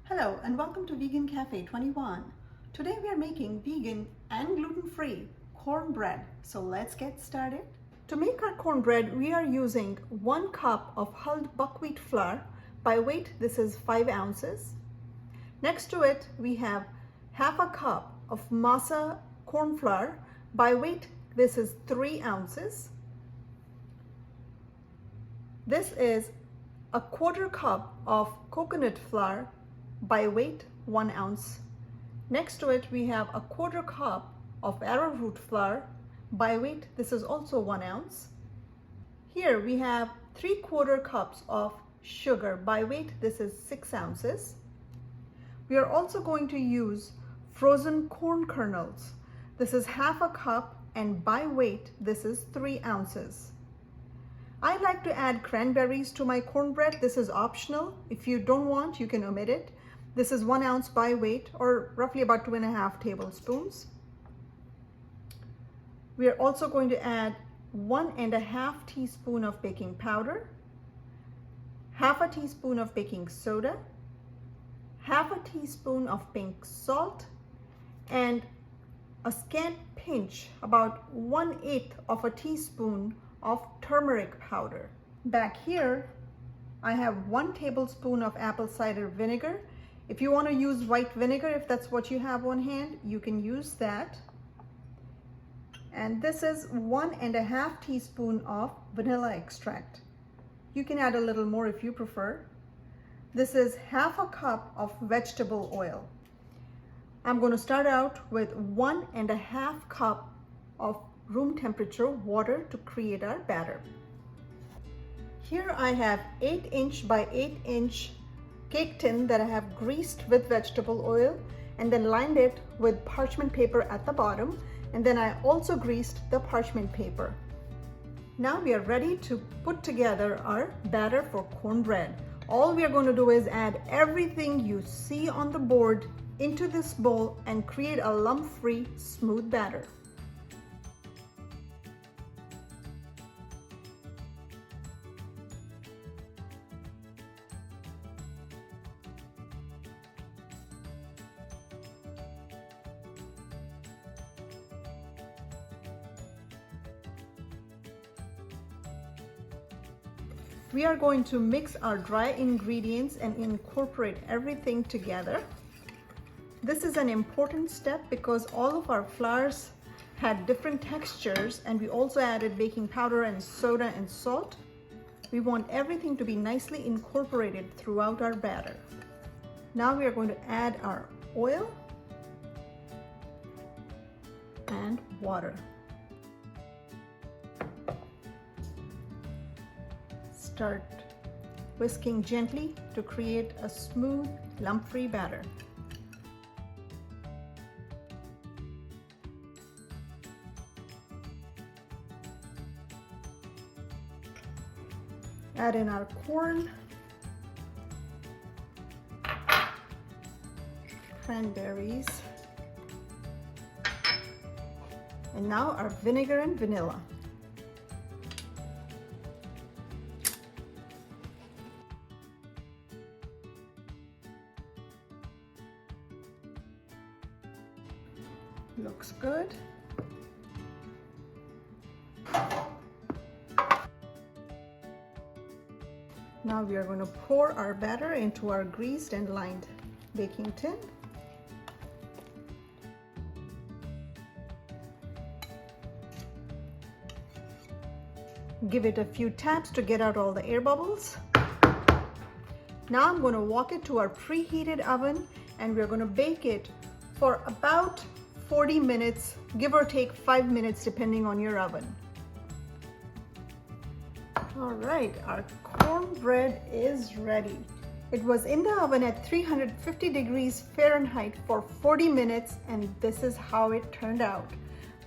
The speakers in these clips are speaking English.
Hello and welcome to Vegan Cafe 21. Today we are making vegan and gluten-free cornbread. So let's get started. To make our cornbread, we are using 1 cup of hulled buckwheat flour. By weight, this is 5 ounces. Next to it, we have half a cup of Masa corn flour. By weight, this is 3 ounces. This is a 1/4 cup of coconut flour. By weight, 1 ounce. Next to it, we have a 1/4 cup of arrowroot flour. By weight, this is also 1 ounce. Here we have 3/4 cups of sugar. By weight, this is 6 ounces. We are also going to use frozen corn kernels. This is half a cup, and by weight, this is 3 ounces. I like to add cranberries to my cornbread. This is optional. If you don't want, you can omit it. This is 1 ounce by weight, or roughly about 2.5 tablespoons. We are also going to add 1.5 teaspoon of baking powder, half a teaspoon of baking soda, half a teaspoon of pink salt, and a scant pinch, about 1/8 of a teaspoon of turmeric powder. Back here, I have 1 tablespoon of apple cider vinegar. If you want to use white vinegar, if that's what you have on hand, you can use that. And this is 1.5 teaspoon of vanilla extract. You can add a little more if you prefer. This is half a cup of vegetable oil. I'm going to start out with 1.5 cup of room temperature water to create our batter. Here I have 8" by 8" cake tin that I have greased with vegetable oil and then lined it with parchment paper at the bottom, and then I also greased the parchment paper. Now we are ready to put together our batter for cornbread. All we are going to do is add everything you see on the board into this bowl and create a lump-free smooth batter. We are going to mix our dry ingredients and incorporate everything together. This is an important step because all of our flours had different textures, and we also added baking powder and soda and salt. We want everything to be nicely incorporated throughout our batter. Now we are going to add our oil and water. Start whisking gently to create a smooth, lump-free batter. Add in our corn, cranberries, and now our vinegar and vanilla. Looks good. Now we are going to pour our batter into our greased and lined baking tin. Give it a few taps to get out all the air bubbles. Now I'm going to walk it to our preheated oven, and we're going to bake it for about 40 minutes, give or take 5 minutes depending on your oven. All right, our cornbread is ready. It was in the oven at 350 degrees Fahrenheit for 40 minutes, and this is how it turned out.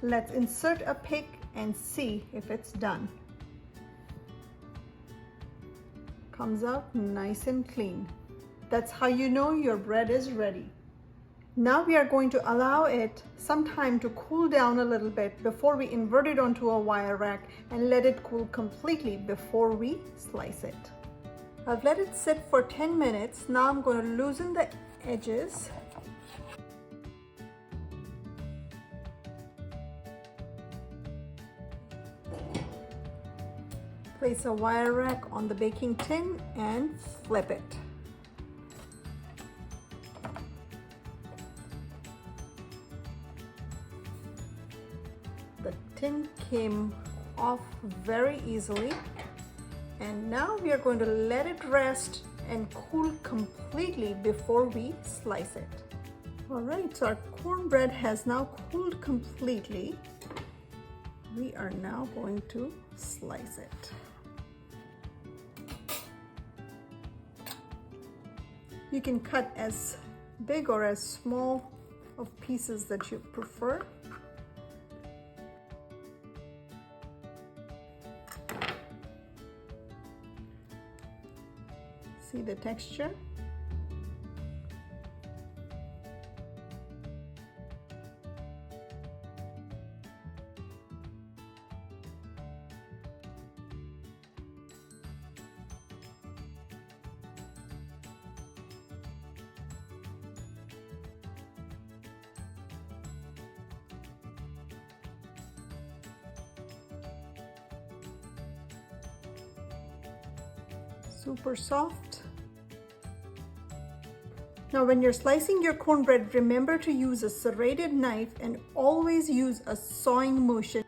Let's insert a pick and see if it's done. Comes out nice and clean. That's how you know your bread is ready. Now we are going to allow it some time to cool down a little bit before we invert it onto a wire rack and let it cool completely before we slice it. I've let it sit for 10 minutes. Now I'm going to loosen the edges. Place a wire rack on the baking tin and flip it. The tin came off very easily. And now we are going to let it rest and cool completely before we slice it. All right, so our cornbread has now cooled completely. We are now going to slice it. You can cut as big or as small of pieces that you prefer. See the texture? Super soft. Now when you're slicing your cornbread, remember to use a serrated knife and always use a sawing motion.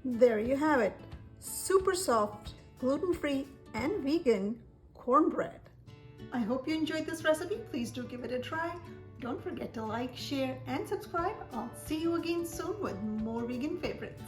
There you have it. Super soft, gluten-free and vegan cornbread. I hope you enjoyed this recipe. Please do give it a try. Don't forget to like, share and subscribe. I'll see you again soon with more vegan favorites.